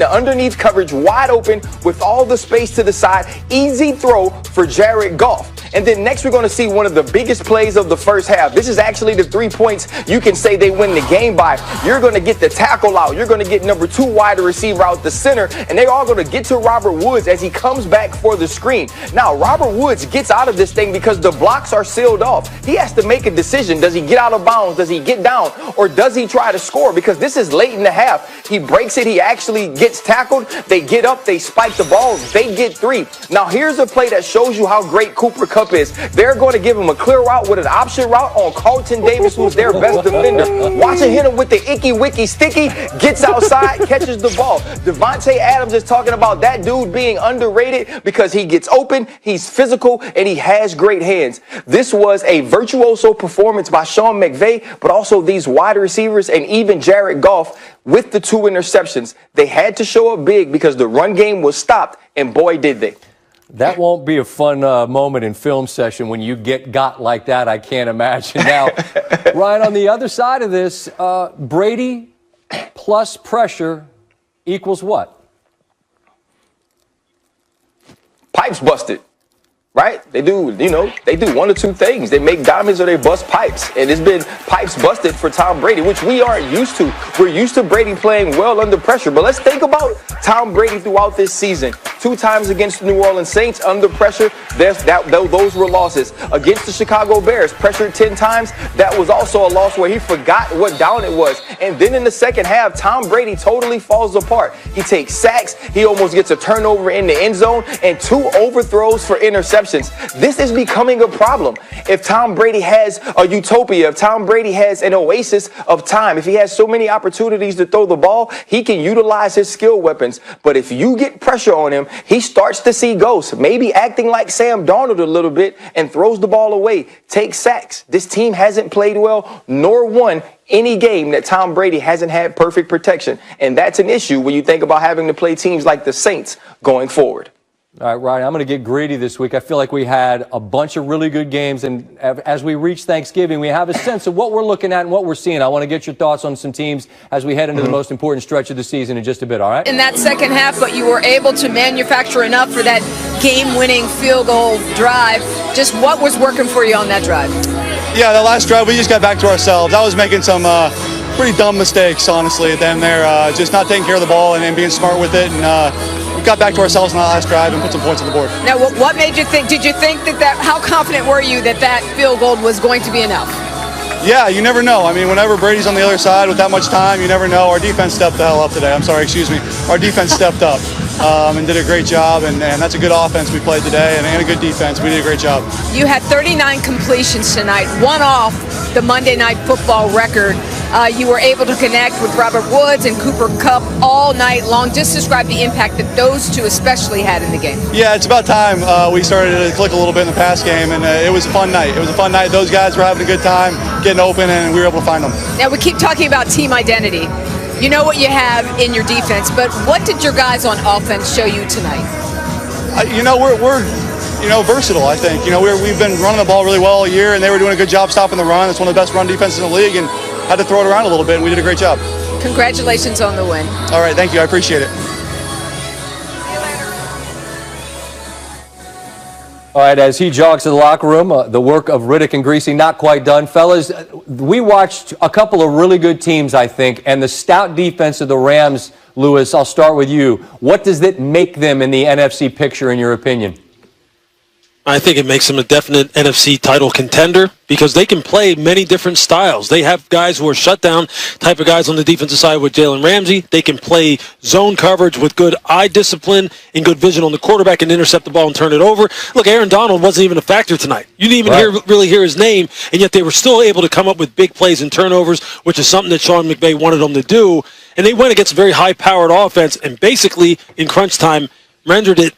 The underneath coverage wide open with all the space to the side. Easy throw for Jared Goff. And then next we're going to see one of the biggest plays of the first half. This is actually the 3 points you can say they win the game by. You're going to get the tackle out. You're going to get number 2 wide receiver out the center. And they're all going to get to Robert Woods as he comes back for the screen. Now, Robert Woods gets out of this thing because the blocks are sealed off. He has to make a decision. Does he get out of bounds? Does he get down? Or does he try to score? Because this is late in the half. He breaks it. He actually gets tackled. They get up. They spike the ball. They get 3. Now, here's a play that shows you how great Cooper Kupp is. They're going to give him a clear route with an option route on Carlton Davis, who's their best defender. Watch him hit him with the icky wicky sticky, gets outside, catches the ball. Devontae Adams is talking about that dude being underrated because he gets open, he's physical, and he has great hands. This was a virtuoso performance by Sean McVay, but also these wide receivers and even Jared Goff with the 2 interceptions. They had to show up big because the run game was stopped, and boy, did they. That won't be a fun moment in film session when you get got like that, I can't imagine. Now, Ryan, on the other side of this, Brady plus pressure equals what? Pipes busted. Right? They do, they do 1 or 2 things. They make diamonds or they bust pipes. And it's been pipes busted for Tom Brady, which we aren't used to. We're used to Brady playing well under pressure. But let's think about Tom Brady throughout this season. 2 times against the New Orleans Saints under pressure. Those were losses. Against the Chicago Bears, pressured 10 times. That was also a loss where he forgot what down it was. And then in the second half, Tom Brady totally falls apart. He takes sacks. He almost gets a turnover in the end zone and 2 overthrows for interceptions. This is becoming a problem. If Tom Brady has a utopia, if Tom Brady has an oasis of time, if he has so many opportunities to throw the ball, he can utilize his skill weapons. But if you get pressure on him, he starts to see ghosts, maybe acting like Sam Darnold a little bit and throws the ball away, takes sacks. This team hasn't played well nor won any game that Tom Brady hasn't had perfect protection. And that's an issue when you think about having to play teams like the Saints going forward. All right, Ryan, I'm going to get greedy this week. I feel like we had a bunch of really good games, and as we reach Thanksgiving, we have a sense of what we're looking at and what we're seeing. I want to get your thoughts on some teams as we head into the most important stretch of the season in just a bit, all right? In that second half, but you were able to manufacture enough for that game-winning field goal drive. Just what was working for you on that drive? Yeah, that last drive, we just got back to ourselves. I was making some pretty dumb mistakes, honestly, at the end there. Just not taking care of the ball and being smart with it. And we got back to ourselves in the last drive and put some points on the board. Now, what made you think? Did you think that how confident were you that field goal was going to be enough? Yeah, you never know. I mean, whenever Brady's on the other side with that much time, you never know. Our defense stepped the hell up today. I'm sorry, excuse me. Our defense stepped up and did a great job, and that's a good offense we played today and a good defense. We did a great job. You had 39 completions tonight, 1 off the Monday Night Football record. You were able to connect with Robert Woods and Cooper Kupp all night long. Just describe the impact that those 2 especially had in the game. Yeah, it's about time we started to click a little bit in the pass game, and it was a fun night. It was a fun night. Those guys were having a good time, getting open, and we were able to find them. Now, we keep talking about team identity. You know what you have in your defense, but what did your guys on offense show you tonight? We're versatile, I think. We've been running the ball really well all year, and they were doing a good job stopping the run. It's one of the best run defenses in the league, and had to throw it around a little bit, and we did a great job. Congratulations on the win. All right, thank you. I appreciate it. All right, as he jogs to the locker room, the work of Riddick and Greasy not quite done. Fellas, we watched a couple of really good teams, I think, and the stout defense of the Rams, Lewis, I'll start with you. What does it make them in the NFC picture, in your opinion? I think it makes them a definite NFC title contender because they can play many different styles. They have guys who are shutdown type of guys on the defensive side with Jalen Ramsey. They can play zone coverage with good eye discipline and good vision on the quarterback and intercept the ball and turn it over. Look, Aaron Donald wasn't even a factor tonight. You didn't even really hear his name, and yet they were still able to come up with big plays and turnovers, which is something that Sean McVay wanted them to do. And they went against a very high-powered offense and basically, in crunch time, rendered it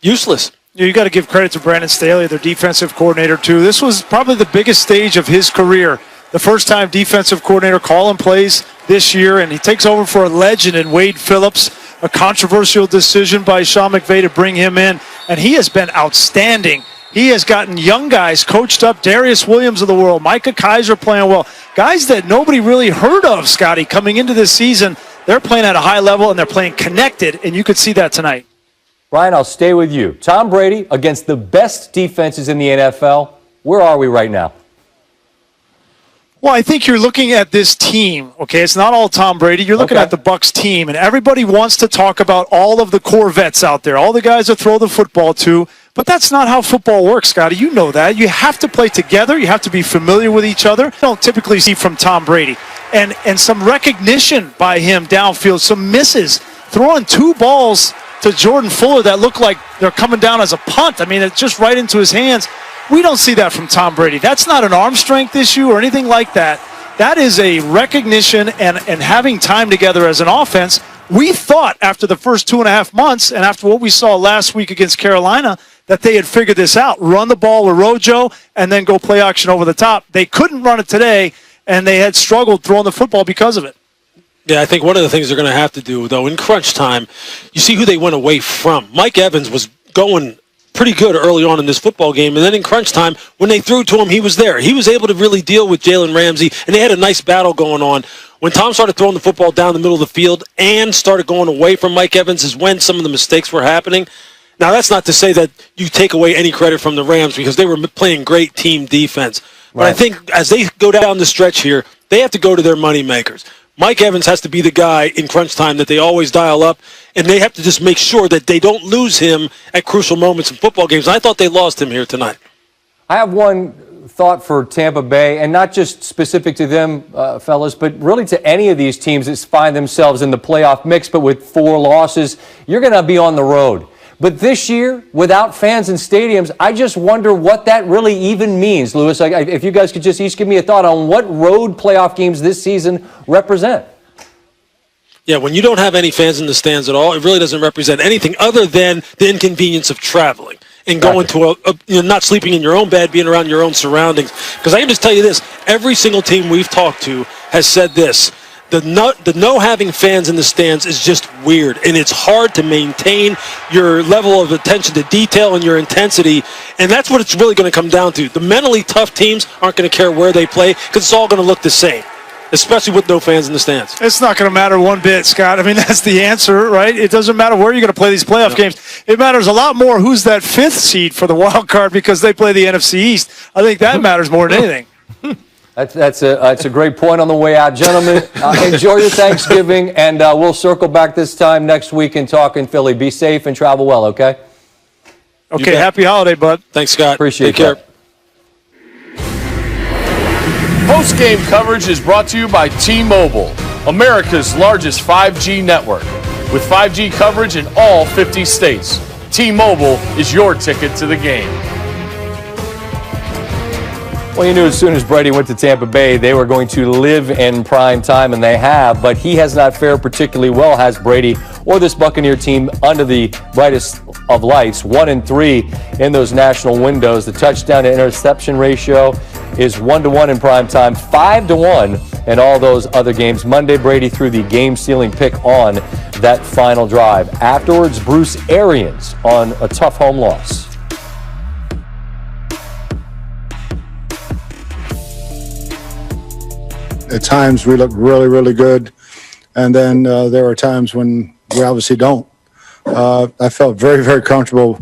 useless. You got to give credit to Brandon Staley, their defensive coordinator, too. This was probably the biggest stage of his career. The first time defensive coordinator calling plays this year, and he takes over for a legend in Wade Phillips, a controversial decision by Sean McVay to bring him in, and he has been outstanding. He has gotten young guys coached up, Darius Williams of the world, Micah Kaiser playing well, guys that nobody really heard of, Scotty, coming into this season. They're playing at a high level, and they're playing connected, and you could see that tonight. Ryan, I'll stay with you. Tom Brady against the best defenses in the NFL. Where are we right now? Well, I think you're looking at this team, okay? It's not all Tom Brady. You're looking at the Bucs team, and everybody wants to talk about all of the core vets out there, all the guys that throw the football to, but that's not how football works, Scotty. You know that. You have to play together. You have to be familiar with each other. You don't typically see from Tom Brady. And some recognition by him downfield, some misses, throwing 2 balls to Jordan Fuller that look like they're coming down as a punt. I mean, it's just right into his hands. We don't see that from Tom Brady. That's not an arm strength issue or anything like that. That is a recognition and having time together as an offense. We thought after the first 2.5 months and after what we saw last week against Carolina that they had figured this out. Run the ball with Rojo and then go play action over the top. They couldn't run it today, and they had struggled throwing the football because of it. Yeah, I think one of the things they're going to have to do, though, in crunch time, you see who they went away from. Mike Evans was going pretty good early on in this football game, and then in crunch time, when they threw to him, he was there. He was able to really deal with Jalen Ramsey, and they had a nice battle going on. When Tom started throwing the football down the middle of the field and started going away from Mike Evans is when some of the mistakes were happening. Now, that's not to say that you take away any credit from the Rams because they were playing great team defense. But I think as they go down the stretch here, they have to go to their moneymakers. Mike Evans has to be the guy in crunch time that they always dial up, and they have to just make sure that they don't lose him at crucial moments in football games. I thought they lost him here tonight. I have one thought for Tampa Bay, and not just specific to them, fellas, but really to any of these teams that find themselves in the playoff mix, but with 4 losses, you're going to be on the road. But this year, without fans in stadiums, I just wonder what that really even means, Lewis. If you guys could just each give me a thought on what road playoff games this season represent. Yeah, when you don't have any fans in the stands at all, it really doesn't represent anything other than the inconvenience of traveling and going to not sleeping in your own bed, being around your own surroundings. Because I can just tell you this, every single team we've talked to has said this. The no having fans in the stands is just weird, and it's hard to maintain your level of attention to detail and your intensity, and that's what it's really going to come down to. The mentally tough teams aren't going to care where they play because it's all going to look the same, especially with no fans in the stands. It's not going to matter one bit, Scott. I mean, that's the answer, right? It doesn't matter where you're going to play these playoff games. It matters a lot more who's that 5th seed for the wild card because they play the NFC East. I think that matters more than anything. That's a great point on the way out. Gentlemen, enjoy your Thanksgiving, and we'll circle back this time next week and talk in Philly. Be safe and travel well, okay? Okay, happy holiday, bud. Thanks, Scott. Appreciate it. Take care. Post-game coverage is brought to you by T-Mobile, America's largest 5G network. With 5G coverage in all 50 states, T-Mobile is your ticket to the game. Well, you knew as soon as Brady went to Tampa Bay, they were going to live in prime time, and they have, but he has not fared particularly well, has Brady or this Buccaneer team under the brightest of lights. 1-3 in those national windows. The touchdown to interception ratio is 1-1 in prime time, 5-1 in all those other games. Monday, Brady threw the game-sealing pick on that final drive. Afterwards, Bruce Arians on a tough home loss. At times we look really, really good, and then there are times when we obviously don't. I felt very, very comfortable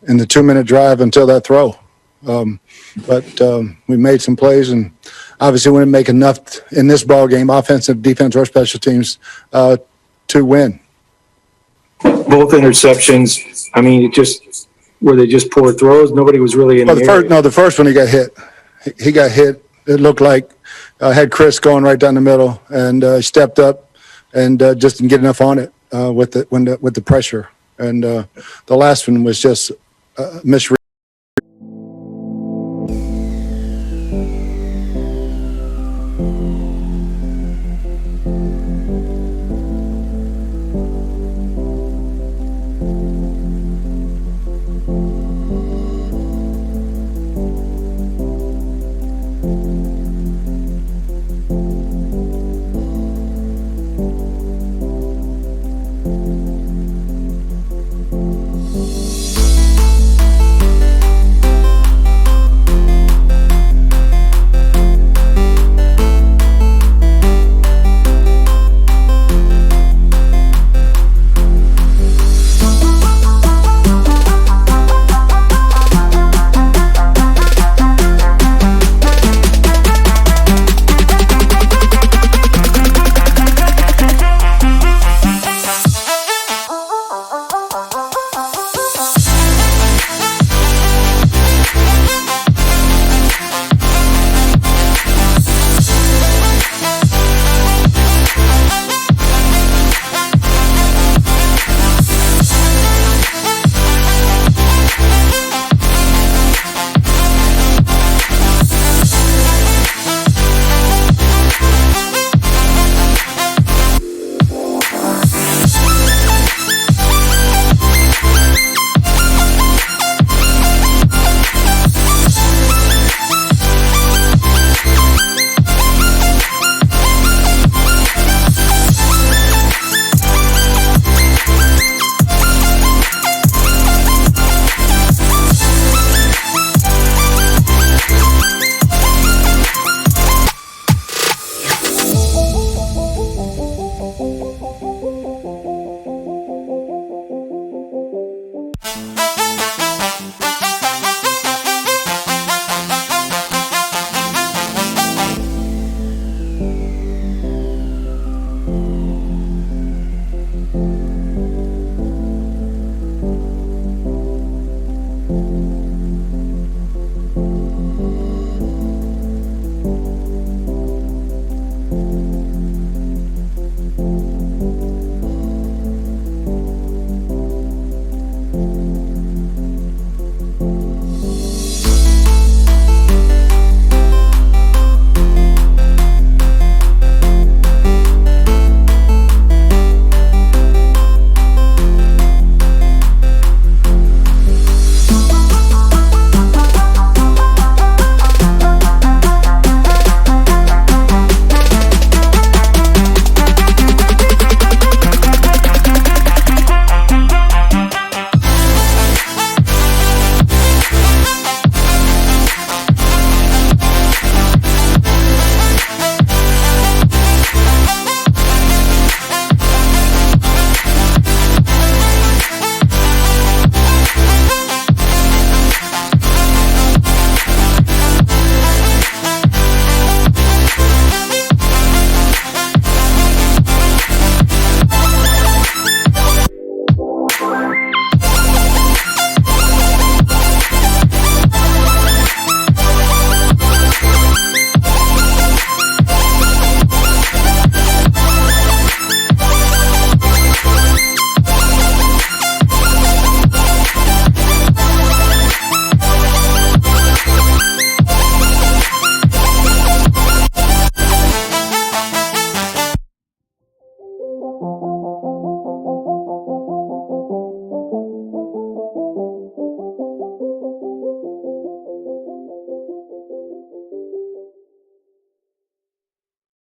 in the 2-minute drive until that throw. But we made some plays, and obviously we didn't make enough in this ball game, offensive, defense, or special teams, to win. Both interceptions, I mean, were they just poor throws? Nobody was really in the area. The first one he got hit. He got hit. It looked like had Chris going right down the middle, and stepped up and just didn't get enough on it with the pressure. And the last one was just misread.